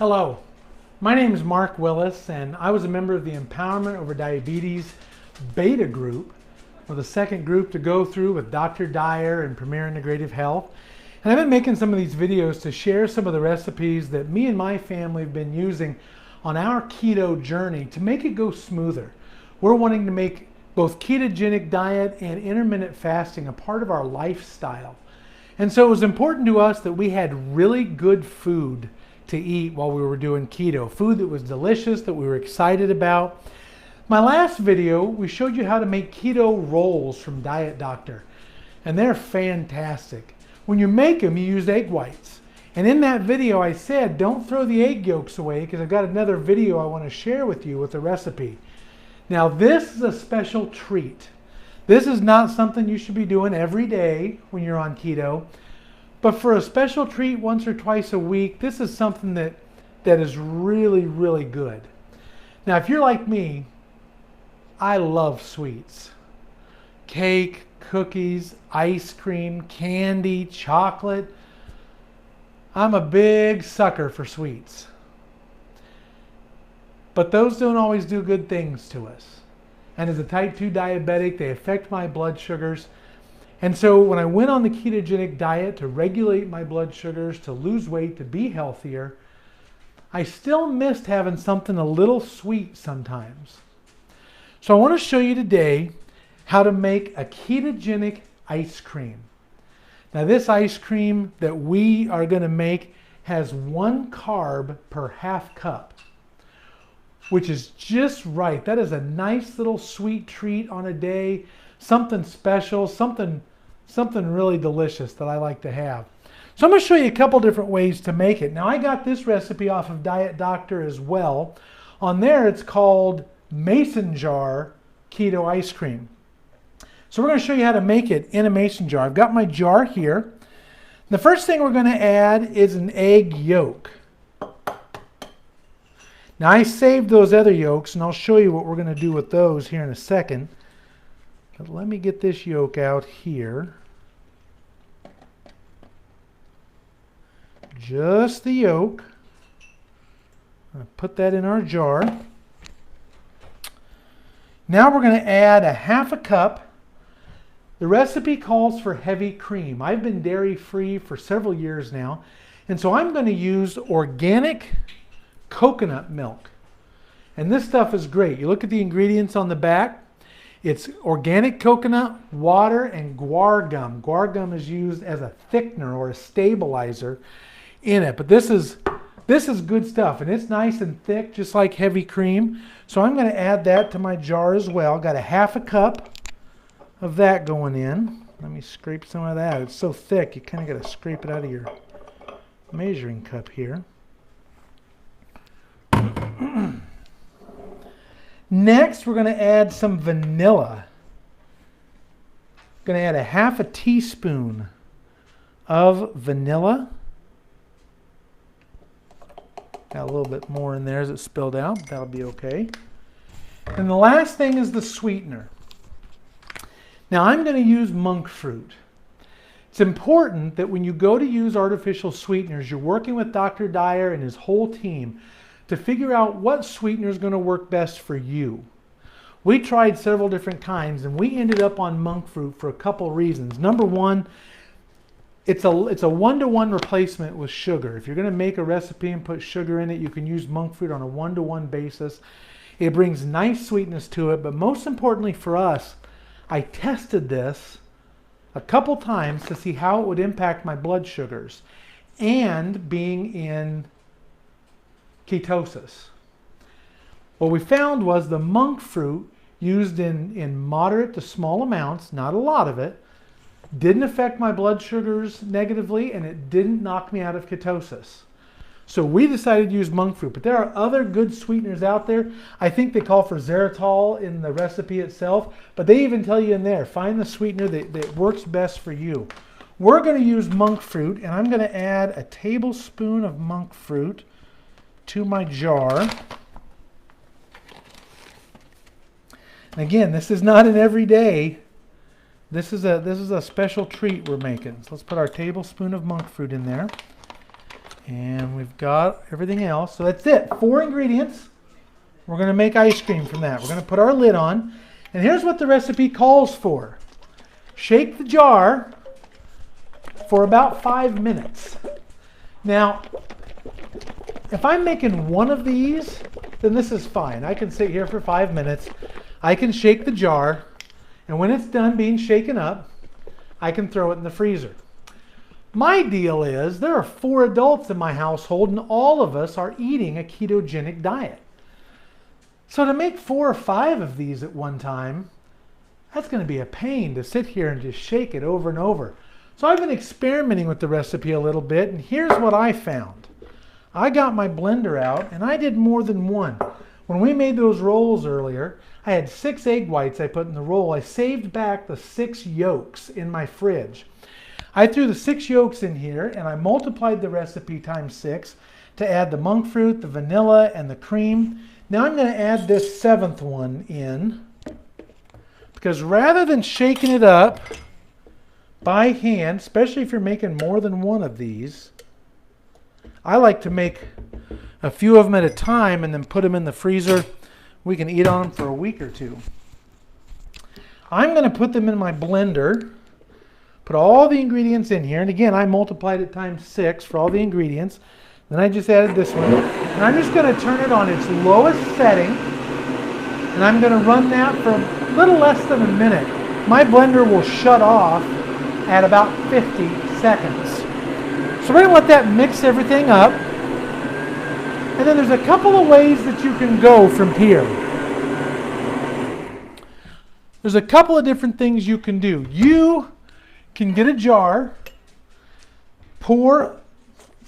Hello, my name is Mark Willis, and I was a member of the Empowerment Over Diabetes beta group, or the second group to go through with Dr. Dyer and Premier Integrative Health. And I've been making some of these videos to share some of the recipes that me and my family have been using on our keto journey to make it go smoother. We're wanting to make both ketogenic diet and intermittent fasting a part of our lifestyle. And so it was important to us that we had really good food to eat while we were doing keto. Food that was delicious, that we were excited about. My last video, we showed you how to make keto rolls from Diet Doctor. And they're fantastic. When you make them, you use egg whites. And in that video, I said, don't throw the egg yolks away because I've got another video I want to share with you with the recipe. Now, this is a special treat. This is not something you should be doing every day when you're on keto. But for a special treat once or twice a week, this is something that is really, really good. Now, if you're like me, I love sweets. Cake, cookies, ice cream, candy, chocolate. I'm a big sucker for sweets. But those don't always do good things to us. And as a type 2 diabetic, they affect my blood sugars. And so when I went on the ketogenic diet to regulate my blood sugars, to lose weight, to be healthier, I still missed having something a little sweet sometimes. So I want to show you today how to make a ketogenic ice cream. Now this ice cream that we are going to make has 1 carb per half cup, which is just right. That is a nice little sweet treat on a day, something special, something really delicious that I like to have. So I'm going to show you a couple different ways to make it. Now I got this recipe off of Diet Doctor as well. On there it's called Mason Jar Keto Ice Cream. So we're going to show you how to make it in a mason jar. I've got my jar here. The first thing we're going to add is an egg yolk. Now I saved those other yolks and I'll show you what we're going to do with those here in a second. But let me get this yolk out here. Just the yolk. I'll put that in our jar. Now we're going to add a half a cup. The recipe calls for heavy cream. I've been dairy-free for several years now, and so I'm going to use organic coconut milk. And this stuff is great. You look at the ingredients on the back. It's organic coconut, water, and guar gum. Guar gum is used as a thickener or a stabilizer in it. But this is good stuff, and it's nice and thick, just like heavy cream. So I'm going to add that to my jar as well. Got a half a cup of that going in. Let me scrape some of that. It's so thick, you kind of got to scrape it out of your measuring cup here. Next, we're going to add some vanilla. Going to add a half a teaspoon of vanilla. Got a little bit more in there as it spilled out. That'll be okay. And the last thing is the sweetener. Now I'm going to use monk fruit. It's important that when you go to use artificial sweeteners, you're working with Dr. Dyer and his whole team to figure out what sweetener is going to work best for you. We tried several different kinds and we ended up on monk fruit for a couple reasons. Number one, it's a one-to-one replacement with sugar. If you're going to make a recipe and put sugar in it, you can use monk fruit on a one-to-one basis. It brings nice sweetness to it, but most importantly for us, I tested this a couple times to see how it would impact my blood sugars and being in ketosis. What we found was the monk fruit used in moderate to small amounts, not a lot of it, didn't affect my blood sugars negatively, and it didn't knock me out of ketosis. So we decided to use monk fruit, but there are other good sweeteners out there. I think they call for xylitol in the recipe itself, but they even tell you in there, find the sweetener that works best for you. We're going to use monk fruit, and I'm going to add a tablespoon of monk fruit to my jar. And again, this is not an everyday. This is a special treat we're making. So let's put our tablespoon of monk fruit in there. And we've got everything else. So that's it. 4 ingredients. We're going to make ice cream from that. We're going to put our lid on. And here's what the recipe calls for. Shake the jar for about 5 minutes. Now, if I'm making one of these, then this is fine. I can sit here for 5 minutes. I can shake the jar. And when it's done being shaken up, I can throw it in the freezer. My deal is there are 4 adults in my household and all of us are eating a ketogenic diet. So to make 4 or 5 of these at one time, that's going to be a pain to sit here and just shake it over and over. So I've been experimenting with the recipe a little bit, and here's what I found. I got my blender out and I did more than one. When we made those rolls earlier, I had 6 egg whites I put in the roll. I saved back the 6 yolks in my fridge. I threw the 6 yolks in here and I multiplied the recipe times 6 to add the monk fruit, the vanilla, and the cream. Now I'm going to add this 7th one in, because rather than shaking it up by hand, especially if you're making more than one of these, I like to make a few of them at a time and then put them in the freezer. We can eat on them for a week or 2. I'm going to put them in my blender. Put all the ingredients in here, and again, I multiplied it times 6 for all the ingredients. Then I just added this one. And I'm just going to turn it on its lowest setting, and I'm going to run that for a little less than a minute. My blender will shut off at about 50 seconds. So we're going to let that mix everything up. And then there's a couple of ways that you can go from here. There's a couple of different things you can do. You can get a jar, pour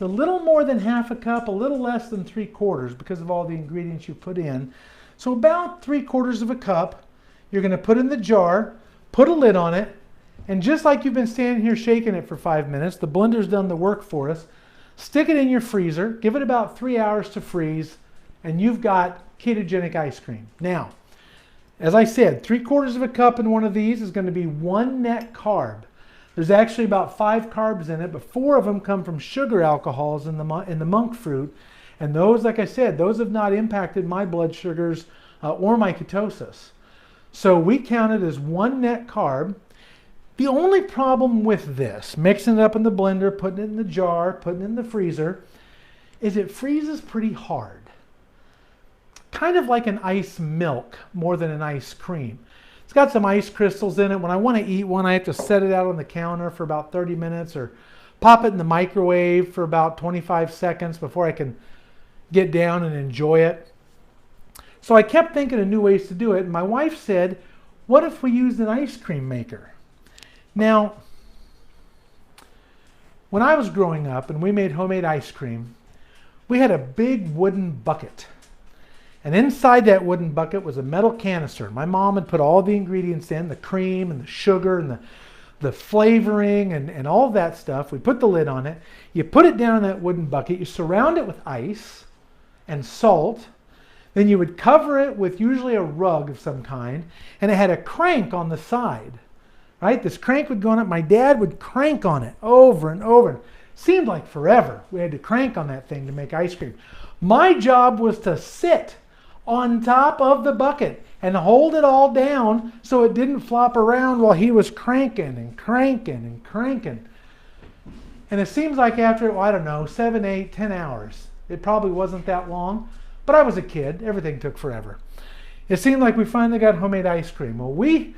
a little more than half a cup, a little less than 3/4 because of all the ingredients you put in. So about 3/4 of a cup, you're going to put in the jar, put a lid on it, and just like you've been standing here shaking it for 5 minutes, the blender's done the work for us. Stick it in your freezer, give it about 3 hours to freeze, and you've got ketogenic ice cream. Now, as I said, 3/4 of a cup in one of these is going to be 1 net carb. There's actually about 5 carbs in it, but 4 of them come from sugar alcohols in the monk fruit. And those, like I said, those have not impacted my blood sugars or my ketosis. So we count it as 1 net carb. The only problem with this, mixing it up in the blender, putting it in the jar, putting it in the freezer, is it freezes pretty hard. Kind of like an ice milk more than an ice cream. It's got some ice crystals in it. When I want to eat one, I have to set it out on the counter for about 30 minutes or pop it in the microwave for about 25 seconds before I can get down and enjoy it. So I kept thinking of new ways to do it. And my wife said, what if we used an ice cream maker? Now, when I was growing up and we made homemade ice cream, we had a big wooden bucket. And inside that wooden bucket was a metal canister. My mom had put all the ingredients in, the cream and the sugar and the flavoring and all that stuff. We put the lid on it. You put it down in that wooden bucket. You surround it with ice and salt. Then you would cover it with usually a rug of some kind. And it had a crank on the side. Right? This crank would go on it. My dad would crank on it over and over. Seemed like forever. We had to crank on that thing to make ice cream. My job was to sit on top of the bucket and hold it all down so it didn't flop around while he was cranking and cranking and cranking. And it seems like after, well, I don't know, 7, 8, 10 hours. It probably wasn't that long, but I was a kid. Everything took forever. It seemed like we finally got homemade ice cream. Well, we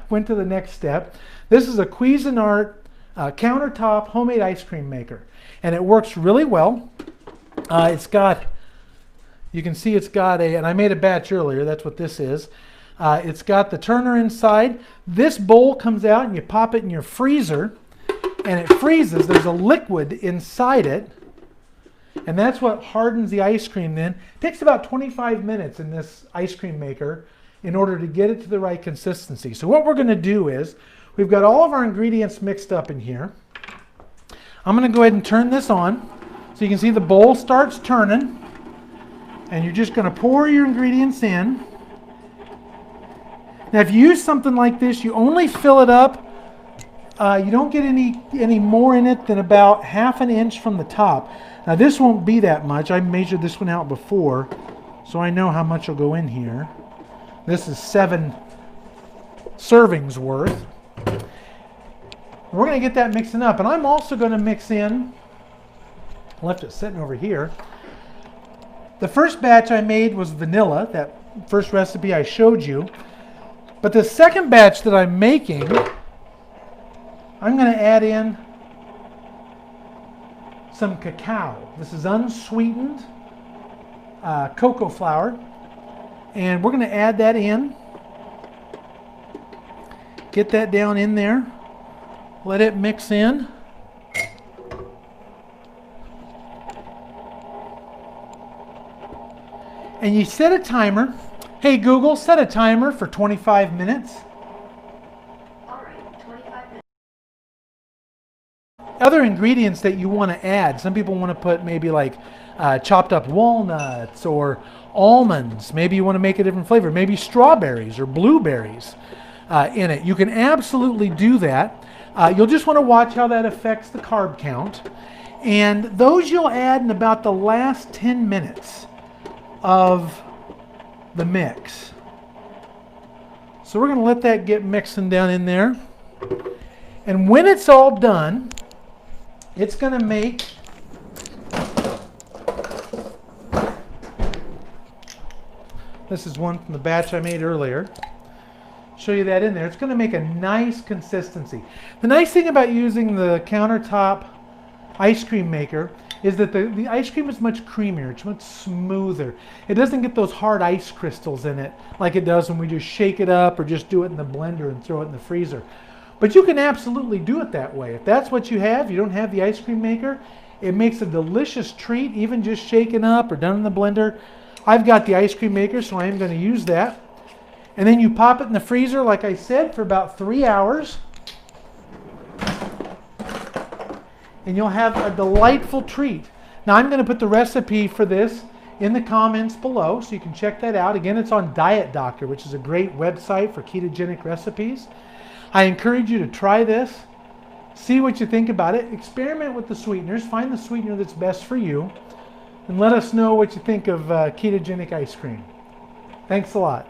went to the next step. This is a Cuisinart countertop homemade ice cream maker, and it works really well. You can see it's got and I made a batch earlier, that's what this is. It's got the turner inside. This bowl comes out and you pop it in your freezer and it freezes. There's a liquid inside it, and that's what hardens the ice cream then. It takes about 25 minutes in this ice cream maker in order to get it to the right consistency. So what we're going to do is, we've got all of our ingredients mixed up in here. I'm going to go ahead and turn this on. So you can see the bowl starts turning. And you're just going to pour your ingredients in. Now if you use something like this, you only fill it up you don't get any more in it than about 1/2 inch from the top. Now this won't be that much. I measured this one out before, so I know how much will go in here. This is 7 servings worth. We're going to get that mixing up, and I'm also going to mix in, I left it sitting over here. The first batch I made was vanilla, that first recipe I showed you. But the second batch that I'm making, I'm going to add in some cacao. This is unsweetened cocoa flour, and we're going to add that in. Get that down in there. Let it mix in. And you set a timer. Hey Google, set a timer for 25 minutes. All right, 25 minutes. Other ingredients that you want to add. Some people want to put maybe like chopped up walnuts or almonds. Maybe you want to make a different flavor. Maybe strawberries or blueberries in it. You can absolutely do that. You'll just want to watch how that affects the carb count. And those you'll add in about the last 10 minutes of the mix. So we're going to let that get mixing down in there. And when it's all done, it's going to make this is one from the batch I made earlier. Show you that in there. It's going to make a nice consistency. The nice thing about using the countertop ice cream maker is that the ice cream is much creamier. It's much smoother. It doesn't get those hard ice crystals in it like it does when we just shake it up or just do it in the blender and throw it in the freezer. But you can absolutely do it that way. If that's what you have, you don't have the ice cream maker, it makes a delicious treat, even just shaken up or done in the blender. I've got the ice cream maker, so I am going to use that. And then you pop it in the freezer, like I said, for about 3 hours. And you'll have a delightful treat. Now I'm going to put the recipe for this in the comments below, so you can check that out. Again, it's on Diet Doctor, which is a great website for ketogenic recipes. I encourage you to try this, see what you think about it, experiment with the sweeteners, find the sweetener that's best for you, and let us know what you think of ketogenic ice cream. Thanks a lot.